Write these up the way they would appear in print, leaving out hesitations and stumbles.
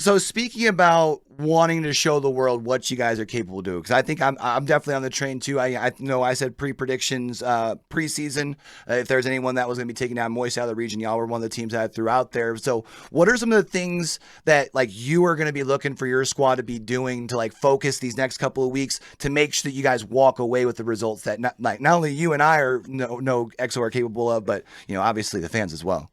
So speaking about wanting to show the world what you guys are capable of doing, because I think I'm definitely on the train too. I know I said predictions preseason. If there's anyone that was going to be taking down Moist out of the region, y'all were one of the teams that I threw out there. So what are some of the things that like you are going to be looking for your squad to be doing to like focus these next couple of weeks to make sure that you guys walk away with the results that not only you and I are no EXO are capable of, but obviously the fans as well.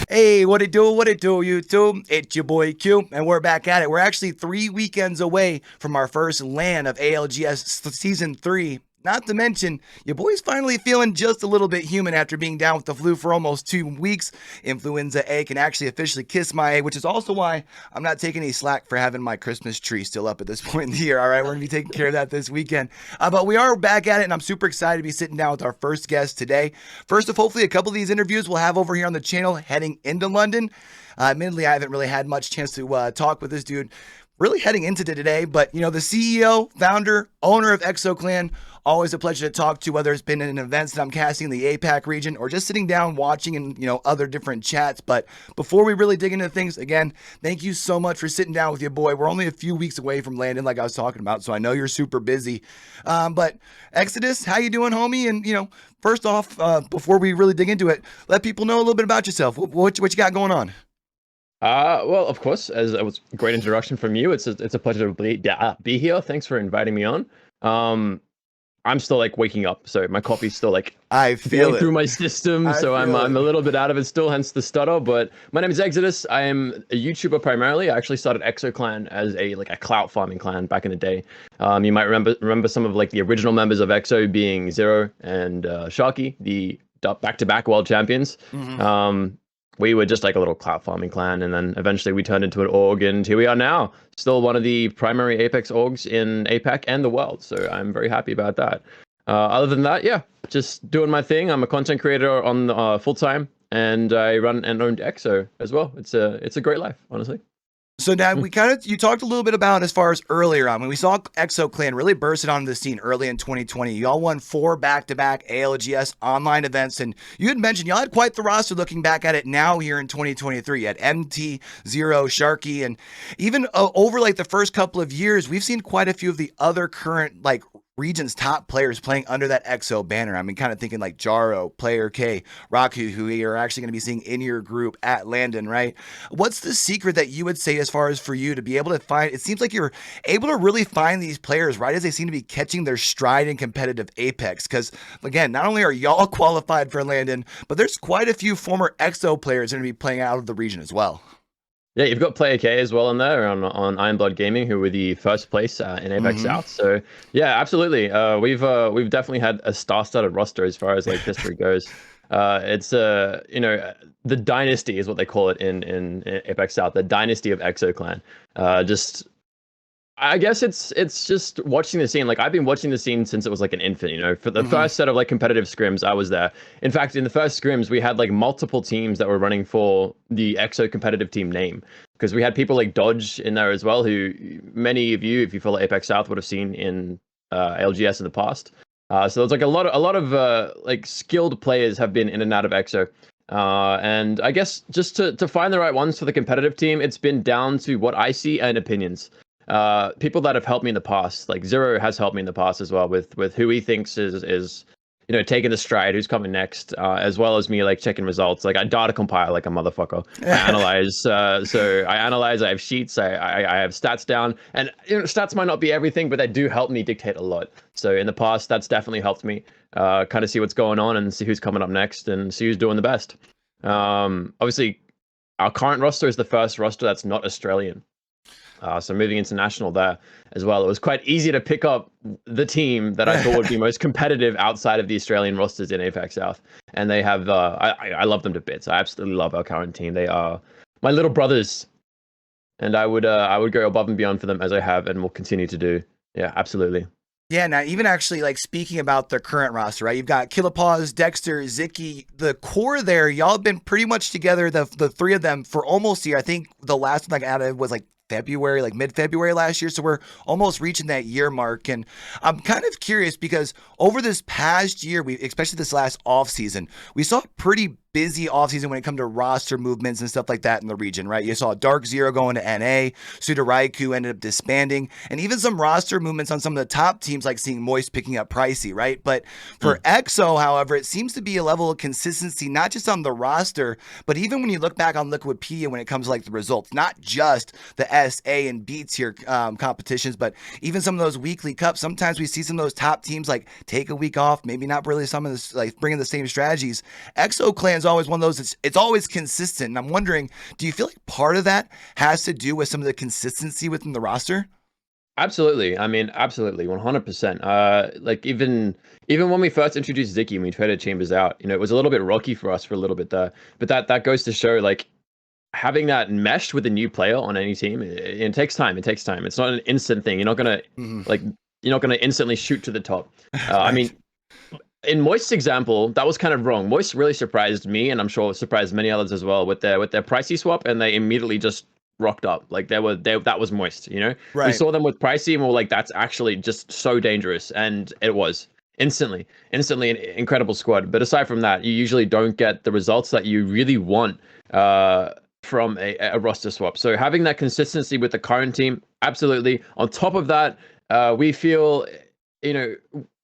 Hey, what it do, YouTube? It's your boy Q, and we're back at it. We're actually 3 weekends away from our first LAN of ALGS Season 3. Not to mention, your boy's finally feeling just a little bit human after being down with the flu for almost 2 weeks. Influenza A can actually officially kiss my A, which is also why I'm not taking any slack for having my Christmas tree still up at this point in the year. All right, we're going to be taking care of that this weekend. But we are back at it, and I'm super excited to be sitting down with our first guest today. First of hopefully a couple of these interviews we'll have over here on the channel heading into London. Admittedly, I haven't really had much chance to talk with this dude really heading into today, but the CEO, founder, owner of EXO Clan, always a pleasure to talk to, whether it's been in events that I'm casting in the APAC region or just sitting down watching and other different chats. But before we really dig into things, again, thank you so much for sitting down with your boy. We're only a few weeks away from LANdon, like I was talking about, so I know you're super busy. But Exodus, how you doing, homie? And first off, before we really dig into it, let people know a little bit about yourself. What you got going on? Well, of course, as it was a great introduction from you, it's a pleasure to be here. Thanks for inviting me on. I'm still like waking up, so my coffee's still like I feel going through my system, so I'm a little bit out of it still, hence the stutter. But my name is Exodus. I am a YouTuber primarily. I actually started EXO Clan as a clout farming clan back in the day. You might remember some of like the original members of EXO being Zero and Sharky, the back-to-back world champions. Mm-hmm. We were just like a little clout farming clan, and then eventually we turned into an org, and here we are now, still one of the primary Apex orgs in APAC and the world, so I'm very happy about that. Other than that, yeah, just doing my thing. I'm a content creator on full-time, and I run and own EXO as well. It's a great life, honestly. So now you talked a little bit about as far as earlier on when we saw EXO Clan really bursted onto the scene early in 2020. Y'all won 4 back-to-back ALGS online events, and you had mentioned y'all had quite the roster looking back at it now here in 2023. You had MT, Zero, Sharky, and even over like the first couple of years, we've seen quite a few of the other current region's top players playing under that EXO banner. I mean, kind of thinking like Jaro, Player K, Raku, who we are actually going to be seeing in your group at LANdon, right? What's the secret that you would say as far as for you to be able to find, it seems like you're able to really find these players right as they seem to be catching their stride in competitive Apex. Because again, not only are y'all qualified for LANdon, but there's quite a few former EXO players going to be playing out of the region as well. Yeah, you've got Player K as well in there on Iron Blood Gaming, who were the first place in APAC South. So yeah, absolutely. We've definitely had a star-studded roster as far as like history goes. It's the dynasty is what they call it in APAC South, the dynasty of EXO Clan. I guess it's just watching the scene. Like I've been watching the scene since it was like an infant, for the first set of like competitive scrims, I was there. In fact, in the first scrims, we had like multiple teams that were running for the EXO competitive team name, because we had people like Dodge in there as well, who many of you, if you follow Apex South, would have seen in LGS in the past. So there's like a lot of like skilled players have been in and out of EXO. And I guess just to find the right ones for the competitive team, it's been down to what I see and opinions. People that have helped me in the past, like Zero has helped me in the past as well with who he thinks is taking the stride, who's coming next, as well as me like checking results. Like I data compile like a motherfucker. I analyze, I have sheets, I have stats down, and stats might not be everything, but they do help me dictate a lot. So in the past, that's definitely helped me kind of see what's going on and see who's coming up next and see who's doing the best. Obviously, our current roster is the first roster that's not Australian. So moving international there as well, it was quite easy to pick up the team that I thought would be most competitive outside of the Australian rosters in APAC South. And they have, I love them to bits. I absolutely love our current team. They are my little brothers, and I would go above and beyond for them as I have and will continue to do. Yeah, absolutely. Yeah, now even actually like speaking about the current roster, right? You've got Killapaws, Dexter, Zicky, the core there. Y'all have been pretty much together, the 3 of them for almost a year. I think the last one I added was like February, like mid-February last year. So we're almost reaching that year mark. And I'm kind of curious because over this past year, especially this last offseason, we saw a pretty busy offseason when it comes to roster movements and stuff like that in the region, right? You saw Dark Zero going to NA, Sudaraiku ended up disbanding, and even some roster movements on some of the top teams, like seeing Moist picking up Pricey, right? But for EXO, however, it seems to be a level of consistency, not just on the roster, but even when you look back on Liquipedia when it comes to like the results, not just the SA and B tier competitions, but even some of those weekly cups. Sometimes we see some of those top teams like take a week off, maybe not really some of this, like bringing the same strategies. EXO Clan's always one of those, it's always consistent. And I'm wondering, do you feel like part of that has to do with some of the consistency within the roster? Absolutely. I mean, absolutely, 100%. Like even when we first introduced Ziki and we traded Chambers out, it was a little bit rocky for us for a little bit there. But that goes to show, like, having that meshed with a new player on any team, it takes time. It takes time. It's not an instant thing. You're not gonna instantly shoot to the top. I mean, in Moist's example, that was kind of wrong. Moist really surprised me, and I'm sure surprised many others as well with their Pricey swap, and they immediately just rocked up. Like that was Moist. Right. We saw them with Pricey, and we were like, that's actually just so dangerous, and it was instantly an incredible squad. But aside from that, you usually don't get the results that you really want from a roster swap. So having that consistency with the current team, absolutely. On top of that, we feel,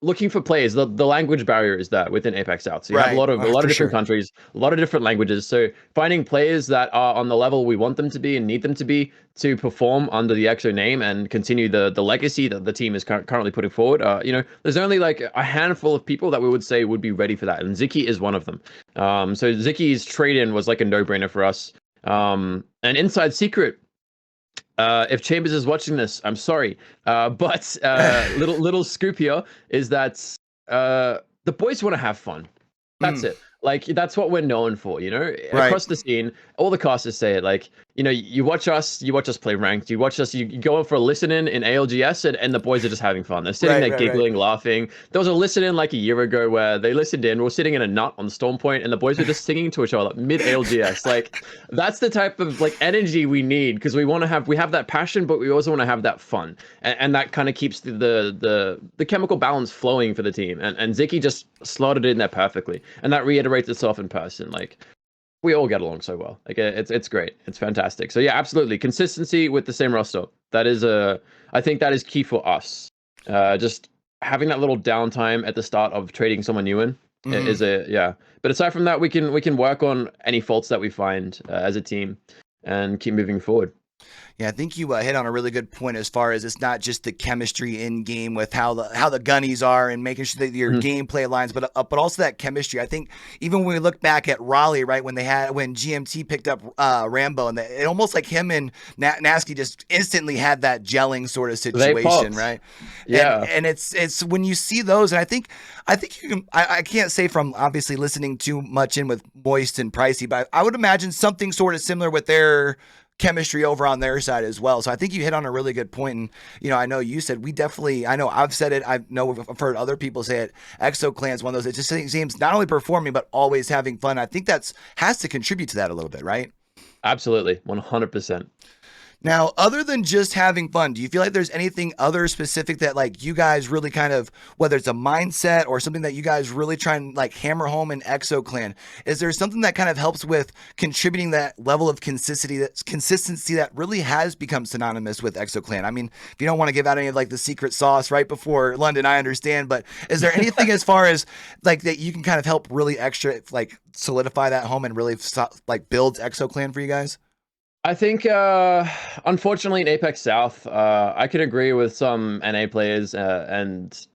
looking for players, the language barrier is there within APAC South. So you have a lot of different countries, a lot of different languages. So finding players that are on the level we want them to be and need them to be to perform under the EXO name and continue the legacy that the team is currently putting forward. There's only like a handful of people that we would say would be ready for that, and Ziki is one of them. So Ziki's trade-in was like a no-brainer for us. An inside secret, if Chambers is watching this, I'm sorry, but little scoop here is that the boys want to have fun. That's it. Like, that's what we're known for, across the scene. All the casters say it. Like, you watch us play ranked. You watch us, you go in for a listen in ALGS, and the boys are just having fun. They're sitting there giggling, laughing. There was a listen in like a year ago where they listened in. We were sitting in a nut on Storm Point, and the boys were just singing to each other mid ALGS. Like, that's the type of like energy we need, because we have that passion, but we also want to have that fun, and that kind of keeps the chemical balance flowing for the team. And Ziki just slotted in there perfectly, and that reiterates itself in person. Like, we all get along so well. Like, it's great. It's fantastic. So yeah, absolutely. Consistency with the same roster. That is I think that is key for us. Just having that little downtime at the start of trading someone new in is But aside from that, we can work on any faults that we find as a team and keep moving forward. Yeah, I think you hit on a really good point as far as it's not just the chemistry in game with how the gunnies are and making sure that your gameplay aligns, but also that chemistry. I think even when we look back at Raleigh, right, when GMT picked up Rambo, and it almost like him and Nasky just instantly had that gelling sort of situation, right? Yeah, and it's when you see those, and I think you can. I can't say from obviously listening too much in with Moist and Pricey, but I would imagine something sort of similar with their chemistry over on their side as well. So I think you hit on a really good point. And, I know you said I know I've said it. I know I've heard other people say it. EXO Clan is one of those. It just seems not only performing, but always having fun. I think has to contribute to that a little bit, right? Absolutely. 100%. Now, other than just having fun, do you feel like there's anything other specific that like you guys really kind of, whether it's a mindset or something that you guys really try and like hammer home in EXO Clan? Is there something that kind of helps with contributing that level of consistency that really has become synonymous with EXO Clan? I mean, if you don't want to give out any of like the secret sauce right before LANdon, I understand, but is there anything as far as like that you can kind of help really extra like solidify that home and really like build EXO Clan for you guys? I think, unfortunately, in APAC South, I can agree with some NA players and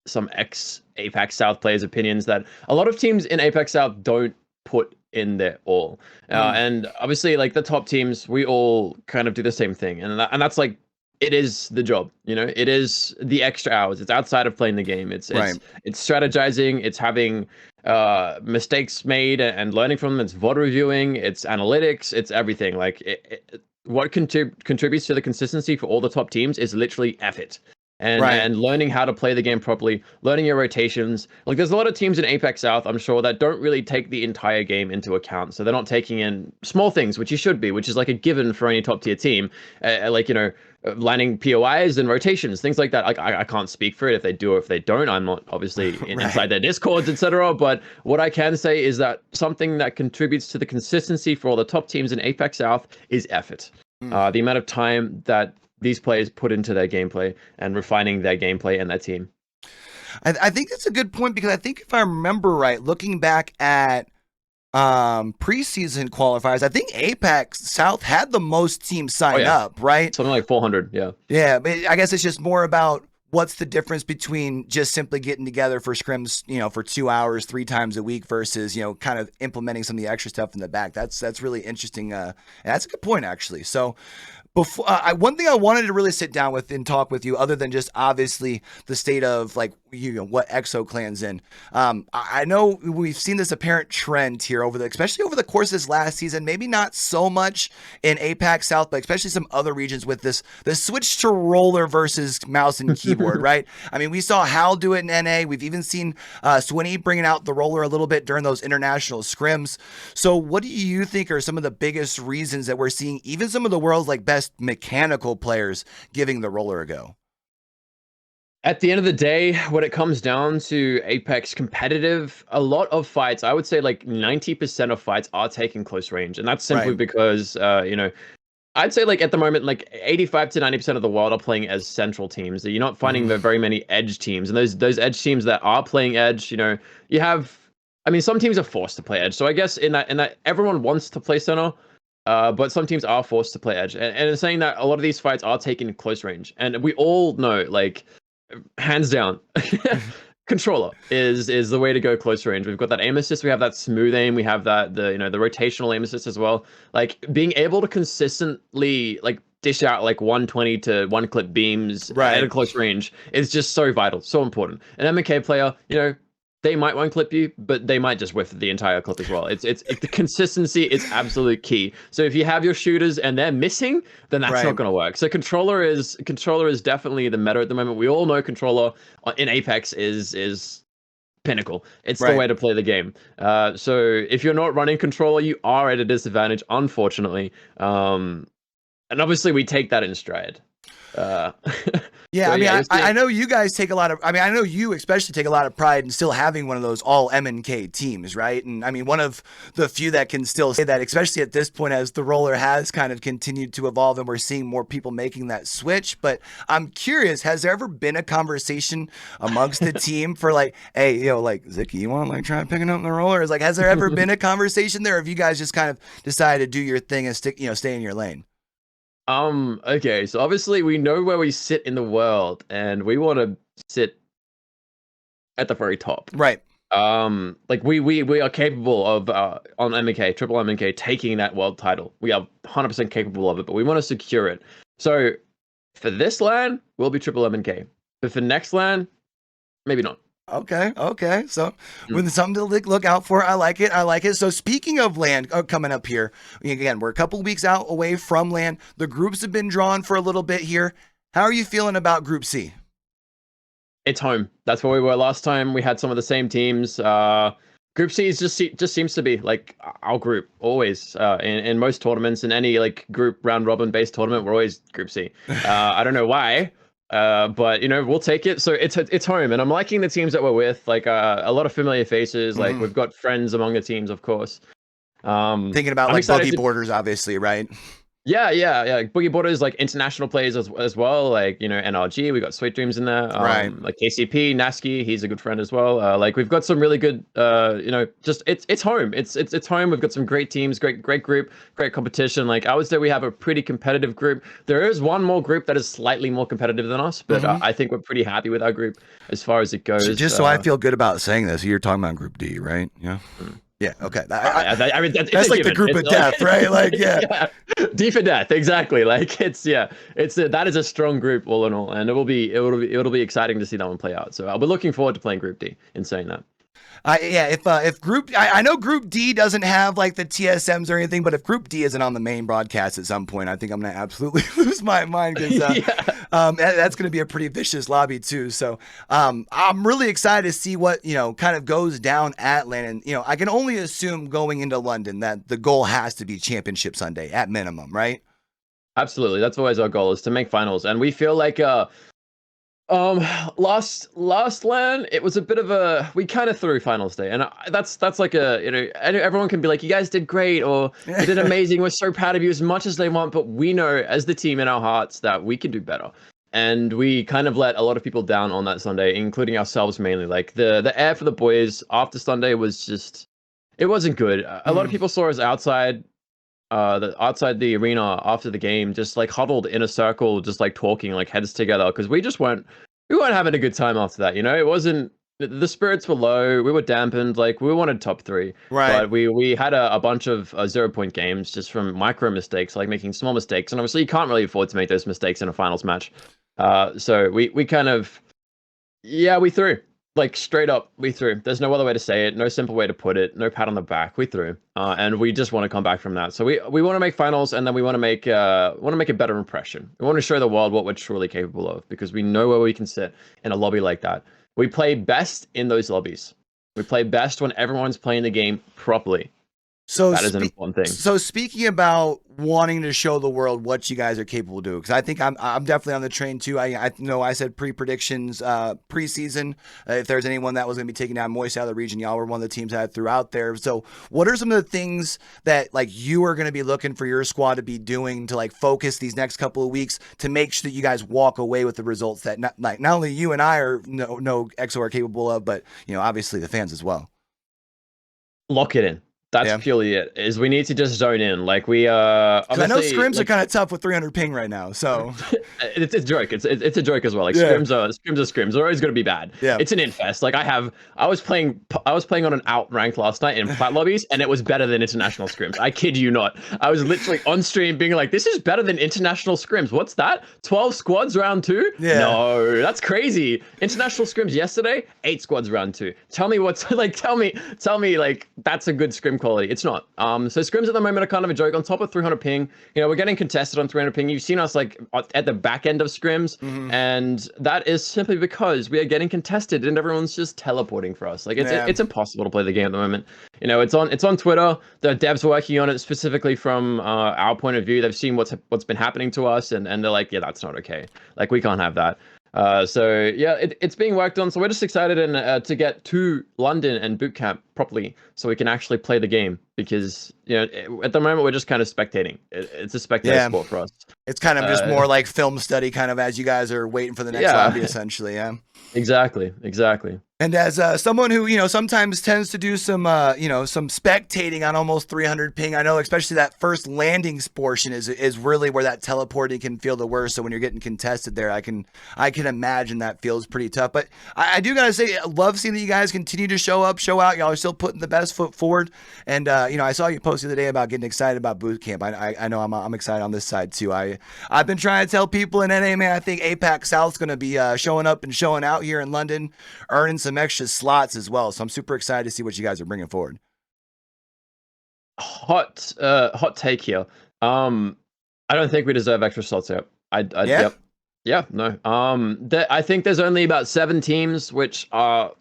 some ex-APAC South players' opinions that a lot of teams in APAC South don't put in their all. And obviously, like the top teams, we all kind of do the same thing. And that's like, it is the job, it is the extra hours. It's outside of playing the game. It's strategizing. It's having mistakes made and learning from them. It's VOD reviewing. It's analytics. It's everything. Like what contributes to the consistency for all the top teams is literally effort. Right. and learning how to play the game properly, learning your rotations. Like there's a lot of teams in APAC South, I'm sure, that don't really take the entire game into account. So they're not taking in small things, which you should be, which is like a given for any top tier team. Like, landing POIs and rotations, things like that. Like I can't speak for it if they do or if they don't. I'm not obviously inside their discords, etc. But what I can say is that something that contributes to the consistency for all the top teams in APAC South is effort. The amount of time that these players put into their gameplay and refining their gameplay and their team. I think that's a good point, because I think if I remember right, looking back at preseason qualifiers, I think APAC South had the most teams sign up, right? Something like 400, yeah. Yeah, but I guess it's just more about what's the difference between just simply getting together for scrims, for 2 hours, 3 times a week versus, kind of implementing some of the extra stuff in the back. That's really interesting. That's a good point, actually. So before one thing I wanted to really sit down with and talk with you, other than just obviously the state of like what EXO Clan's in. I know we've seen this apparent trend here especially over the course of this last season. Maybe not so much in APAC South, but especially some other regions with the switch to roller versus mouse and keyboard. Right? I mean, we saw Hal do it in NA. We've even seen Swinny bringing out the roller a little bit during those international scrims. So, what do you think are some of the biggest reasons that we're seeing even some of the world's like best mechanical players giving the roller a go? At the end of the day, when it comes down to Apex competitive, a lot of fights, I would say like 90% of fights are taking close range. And that's simply because, I'd say like at the moment, like 85 to 90% of the world are playing as central teams. You're not finding very many edge teams. And those edge teams that are playing edge, you have, I mean, some teams are forced to play edge. So I guess in that everyone wants to play center. But some teams are forced to play edge. And in saying that, a lot of these fights are taken close range. And we all know, like, hands down, controller is the way to go close range. We've got that aim assist, we have that smooth aim, we have that the rotational aim assist as well. Like being able to consistently like dish out like 120 to 1-clip beams at a close range is just so vital, so important. An MK player, they might one clip you, but they might just whiff the entire clip as well. It's the consistency is absolute key. So if you have your shooters and they're missing, then that's not going to work. So controller is definitely the meta at the moment. We all know controller in Apex is pinnacle. It's the way to play the game. So if you're not running controller, you are at a disadvantage, unfortunately. And obviously we take that in stride. Yeah, so, I know you guys take a lot of, I know you especially take a lot of pride in still having one of those all MNK teams, right? And I mean, one of the few that can still say that, especially at this point, as the roller has kind of continued to evolve and we're seeing more people making that switch. But I'm curious, has there ever been a conversation amongst the team for like, hey, like Zicky, you want to like try picking up the roller? Is like, has there ever been a conversation there? Or have you guys just kind of decided to do your thing and stay in your lane? Okay, so obviously we know where we sit in the world and we want to sit at the very top. Right. Like we are capable of on MK, triple MK, taking that world title. We are 100% capable of it, but we want to secure it. So for this LAN, we'll be triple MK. But for next LAN, maybe not. Okay. So with something to look out for, I like it. So speaking of LAN coming up here, again, we're a couple weeks out away from LAN. The groups have been drawn for a little bit here. How are you feeling about Group C? It's home. That's where we were last time. We had some of the same teams. Group C just seems to be like our group always. In most tournaments, in any like group round robin based tournament, we're always Group C. I don't know why. But we'll take it. So it's home, and I'm liking the teams that we're with. Like a lot of familiar faces. Like we've got friends among the teams, of course. Thinking about like Boogie Borders, obviously, right? Yeah. Boogie Borders, like international players as well. Like NRG, we got Sweet Dreams in there. Right. Like KCP, Nasky, he's a good friend as well. Like we've got some really good. Just it's home. It's home. We've got some great teams, great group, great competition. Like I would say we have a pretty competitive group. There is one more group that is slightly more competitive than us, but I think we're pretty happy with our group as far as it goes. Just so I feel good about saying this, you're talking about Group D, right? Yeah. Yeah. Okay. I mean, that's like the group of death, right? Like, yeah. D for death, exactly. Like it's that is a strong group all in all, and it'll be exciting to see that one play out. So I'll be looking forward to playing Group D. In saying that. Yeah, if Group, I know Group D doesn't have like the TSMs or anything, but if Group D isn't on the main broadcast at some point, I think I'm gonna absolutely lose my mind because Yeah. that's gonna be a pretty vicious lobby too. So I'm really excited to see what kind of goes down at LANdon. I can only assume going into London that the goal has to be Championship Sunday at minimum, right? Absolutely. That's always our goal, is to make finals. And we feel like um last LAN, it was a bit of a, we kind of threw finals day, and that's like a, and everyone can be like, you guys did great, or you did amazing, we're so proud of you, as much as they want, but we know as the team in our hearts that we can do better. And we kind of let a lot of people down on that Sunday, including ourselves mainly. Like the air for the boys after Sunday was just, it wasn't good. A lot of people saw us outside the arena after the game, just like huddled in a circle, just like talking, like heads together, because we weren't having a good time after that. It wasn't, the spirits were low, we were dampened, like we wanted top three, Right. but we had a bunch of 0 point games just from micro mistakes, like making small mistakes, and obviously you can't really afford to make those mistakes in a finals match. So we kind of, yeah, we threw. Like straight up, we threw. There's no other way to say it. No simple way to put it. No pat on the back. We threw, and we just want to come back from that. So we want to make finals, and then we want to make a better impression. We want to show the world what we're truly capable of, because we know where we can sit in a lobby like that. We play best in those lobbies. We play best when everyone's playing the game properly. So that is an important thing. So speaking about wanting to show the world what you guys are capable of doing, because I think I'm definitely on the train too. I know I said pre-predictions preseason. If there's anyone that was going to be taking down Moist out of the region, y'all were one of the teams that threw out there. So what are some of the things that like you are going to be looking for your squad to be doing to like focus these next couple of weeks to make sure that you guys walk away with the results that not only you and I know EXO are capable of, but obviously the fans as well. Lock it in. That's purely it. Is we need to just zone in. Like we I know scrims are kind of tough with 300 ping right now, so it's a joke. It's a joke as well. Like scrims are scrims. They're always going to be bad. Yeah, it's an infest. Like I was playing on an outrank last night in plat lobbies, and it was better than international scrims. I kid you not. I was literally on stream being like, "This is better than international scrims." What's that? 12 squads round 2? Yeah. No, that's crazy. International scrims yesterday, 8 squads round 2. Tell me what's like. Tell me like that's a good scrim quality. It's not. So scrims at the moment are kind of a joke. On top of 300 ping, we're getting contested on 300 ping. You've seen us like at the back end of scrims, and that is simply because we are getting contested and everyone's just teleporting for us. Like it's impossible to play the game at the moment. It's on Twitter. The devs are working on it specifically from our point of view. They've seen what's been happening to us, and they're like, yeah, that's not okay. Like we can't have that. So yeah, it's being worked on. So we're just excited to get to London and boot camp properly, so we can actually play the game. Because at the moment we're just kind of spectating. It's a spectator sport for us. It's kind of just more like film study, kind of as you guys are waiting for the next lobby, essentially. Yeah. Exactly. And as someone who sometimes tends to do some some spectating on almost 300 ping, I know especially that first landing portion is really where that teleporting can feel the worst. So when you're getting contested there, I can imagine that feels pretty tough. But I do gotta say, I love seeing that you guys continue to show up, show out. Y'all are still putting the best foot forward. And I saw you post the other day about getting excited about boot camp. I know I'm excited on this side too. I've been trying to tell people in NA, man, I think APAC South's gonna be showing up and showing out here in London, earning some extra slots as well. So I'm super excited to see what you guys are bringing forward. Hot take here. I don't think we deserve extra slots here. No. I think there's only about 7 teams which are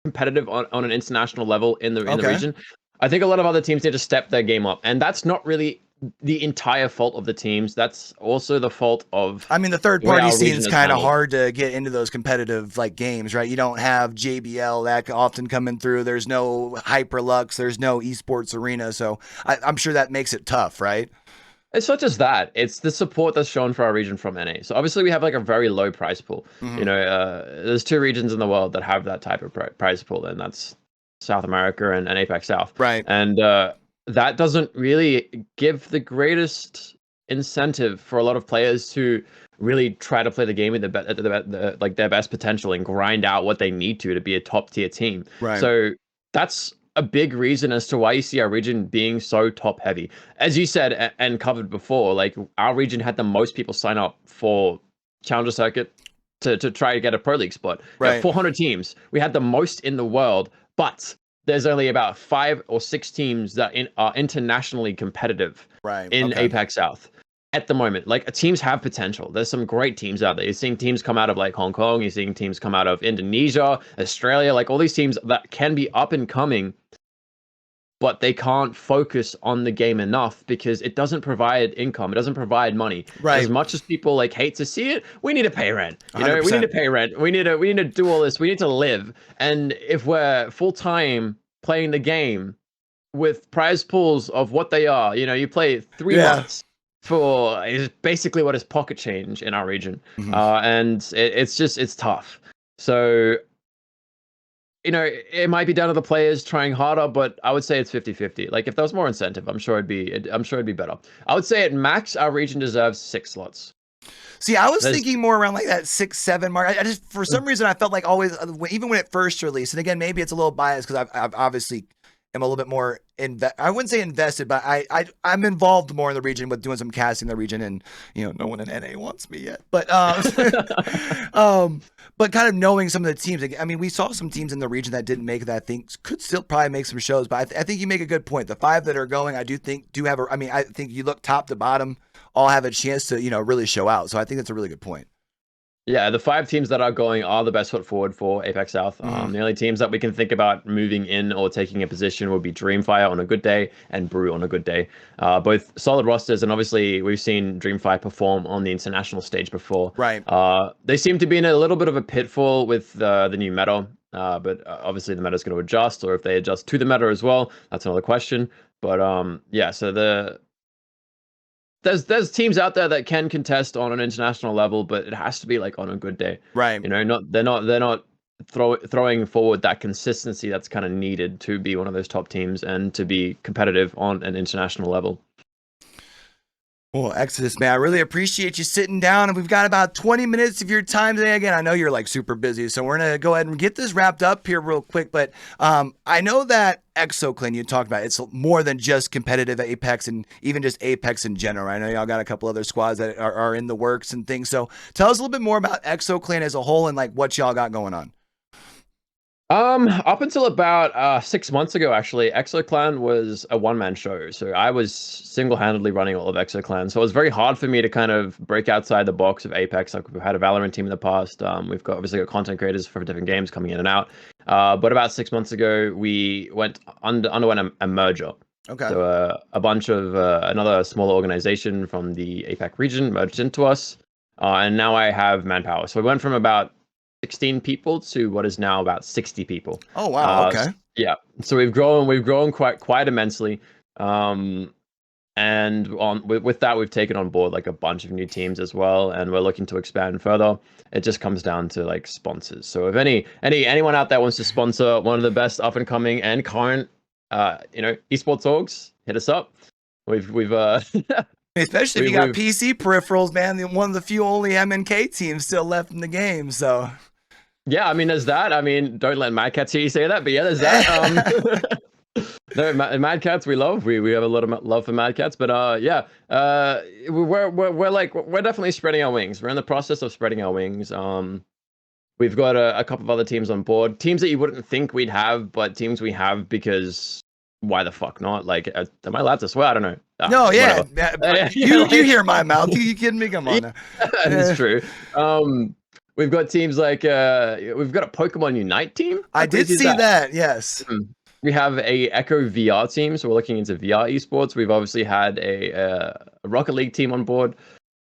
competitive on an international level in the region. I think a lot of other teams need to step their game up, and that's not really the entire fault of the teams. That's also the fault of, I mean, the third party scene is kind of hard to get into those competitive like games, right? You don't have JBL that often coming through. There's no Hyperlux. There's no esports arena. So I'm sure that makes it tough, right? It's not just that. It's the support that's shown for our region from NA. So obviously we have like a very low prize pool. There's 2 regions in the world that have that type of prize pool, and that's South America and APAC South. Right. And that doesn't really give the greatest incentive for a lot of players to really try to play the game at their best potential and grind out what they need to be a top tier team. Right. So that's a big reason as to why you see our region being so top heavy. As you said and covered before, like our region had the most people sign up for Challenger Circuit to try to get a Pro League spot. Right. 400 teams. We had the most in the world but there's only about 5 or 6 teams that are internationally competitive in APAC South at the moment. Like, teams have potential. There's some great teams out there. You're seeing teams come out of like Hong Kong. You're seeing teams come out of Indonesia, Australia, like all these teams that can be up and coming, but they can't focus on the game enough because it doesn't provide income. It doesn't provide money. As much as people like hate to see it, we need to pay rent. You know, 100%. we need to pay rent. We need to do all this. We need to live. And if we're full time playing the game with prize pools of what they are, you know, you play 3 months for is basically what is pocket change in our region, and it's tough. So, you know, it might be down to the players trying harder, but I would say it's 50-50. Like, if there was more incentive, I'm sure it'd be better. I would say at max, our region deserves 6 slots. See, I was thinking more around like that 6-7 mark. I just, for some reason, I felt like always, even when it first released, and again, maybe it's a little biased because I've obviously am a little bit more I wouldn't say invested, but I'm involved more in the region with doing some casting in the region, and you know, no one in NA wants me yet. But but kind of knowing some of the teams. I mean, we saw some teams in the region that didn't make it that I think could still probably make some shows. But I think you make a good point. The 5 that are going, I think you look top to bottom, all have a chance to, you know, really show out. So I think that's a really good point. Yeah, the 5 teams that are going are the best foot forward for APAC South. The only teams that we can think about moving in or taking a position would be Dreamfire on a good day and Brew on a good day. Both solid rosters, and obviously we've seen Dreamfire perform on the international stage before. Right. They seem to be in a little bit of a pitfall with the new meta, but obviously the meta is going to adjust, or if they adjust to the meta as well, that's another question. But yeah, so there's teams out there that can contest on an international level, but it has to be like on a good day, right? You know, they're not throwing forward that consistency that's kind of needed to be one of those top teams and to be competitive on an international level. Well, Exodus, man, I really appreciate you sitting down, and we've got about 20 minutes of your time today. Again, I know you're like super busy, so we're gonna go ahead and get this wrapped up here real quick. But I know that EXO Clan you talked about, it's more than just competitive Apex and even just Apex in general. I know y'all got a couple other squads that are in the works and things. So tell us a little bit more about EXO Clan as a whole and like what y'all got going on. Up until about 6 months ago, actually, EXO Clan was a one-man show. So I was single-handedly running all of EXO Clan. So it was very hard for me to kind of break outside the box of Apex. Like, we've had a Valorant team in the past. We've obviously got content creators for different games coming in and out. But about 6 months ago, we underwent a merger. Okay. So a bunch of another smaller organization from the APAC region merged into us. And now I have manpower. So we went from about 16 people to what is now about 60 people. Oh wow! Okay. Yeah, so we've grown quite immensely, and with that we've taken on board like a bunch of new teams as well, and we're looking to expand further. It just comes down to like sponsors. So if anyone out there wants to sponsor one of the best up and coming and current esports orgs, hit us up. We've Especially if you got PC peripherals, man. One of the few only MNK teams still left in the game. So yeah, I mean, there's that. I mean, don't let Mad Cats hear you say that, but yeah, there's that. No, Mad Cats we love. We have a lot of love for Mad Cats, but yeah, we're definitely spreading our wings. We're in the process of spreading our wings. We've got a couple of other teams on board, teams that you wouldn't think we'd have, but teams we have because why the fuck not? Like, am I allowed to swear? I don't know. No, yeah, you hear my mouth. You kidding me? Come on. It's true. We've got teams like we've got a Pokemon Unite team. I did see that. Yes. We have a Echo VR team, so we're looking into VR esports. We've obviously had a Rocket League team on board.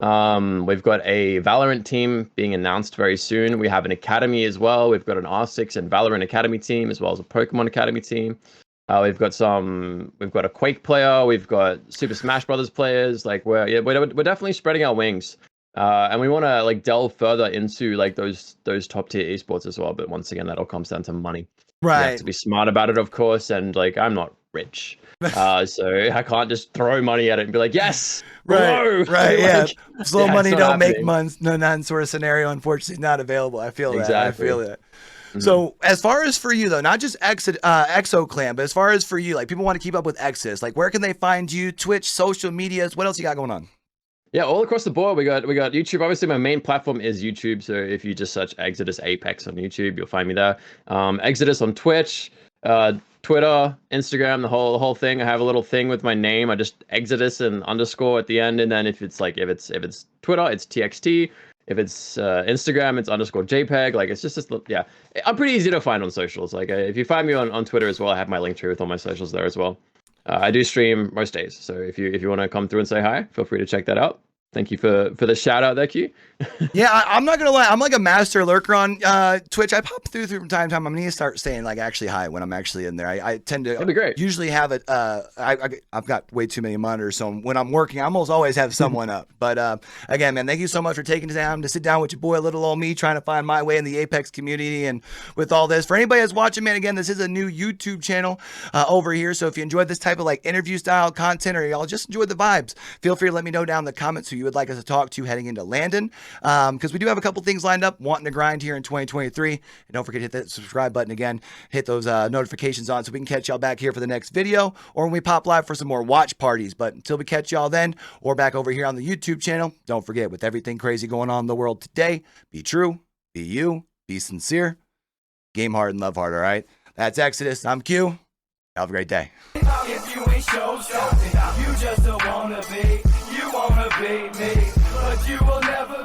We've got a Valorant team being announced very soon. We have an Academy as well. We've got an R6 and Valorant Academy team, as well as a Pokemon Academy team. We've got a Quake player. We've got Super Smash Brothers players. Like we're definitely spreading our wings. And we want to like delve further into like those top tier esports as well. But once again, that all comes down to money. Right. You have to be smart about it, of course. And like, I'm not rich, so I can't just throw money at it and be like, yes, right, right, yeah. Slow money don't make happening. money. No, none sort of scenario, unfortunately, is not available. I feel Exactly. that. I feel that. So as far as for you though, not just EXO Clan, but as far as for you, like people want to keep up with Exodus, like where can they find you? Twitch, social medias, what else you got going on? Yeah, all across the board. We got YouTube. Obviously, my main platform is YouTube. So if you just search Exodus Apex on YouTube, you'll find me there. Exodus on Twitch. Twitter, Instagram, the whole thing. I have a little thing with my name. I just Exodus and underscore at the end, and then if it's Twitter, it's TXT. If it's Instagram, it's underscore JPEG. Like it's just yeah. I'm pretty easy to find on socials. Like if you find me on Twitter as well, I have my link tree with all my socials there as well. I do stream most days, so if you want to come through and say hi, feel free to check that out. Thank you for the shout out there, Q. Yeah, I'm not gonna lie. I'm like a master lurker on Twitch. I pop through from time to time. I'm gonna start saying like actually hi when I'm actually in there. I tend to That'd be great. usually have it. I've got way too many monitors, so when I'm working, I almost always have someone up. But again, man, thank you so much for taking the time to sit down with your boy, little old me, trying to find my way in the Apex community. And with all this, for anybody that's watching, man, again, this is a new YouTube channel over here. So if you enjoyed this type of like interview style content, or y'all just enjoyed the vibes, feel free to let me know down in the comments who you would like us to talk to heading into LANdon, because we do have a couple things lined up, wanting to grind here in 2023. And don't forget to hit that subscribe button again, hit those notifications on so we can catch y'all back here for the next video, or when we pop live for some more watch parties. But until we catch y'all then, or back over here on the YouTube channel, don't forget, with everything crazy going on in the world today, be true, be you, be sincere, game hard and love hard, all right? That's Exodus. I'm Q. Have a great day. If you ain't show something, you just don't wanna be. You wanna be me, but you will never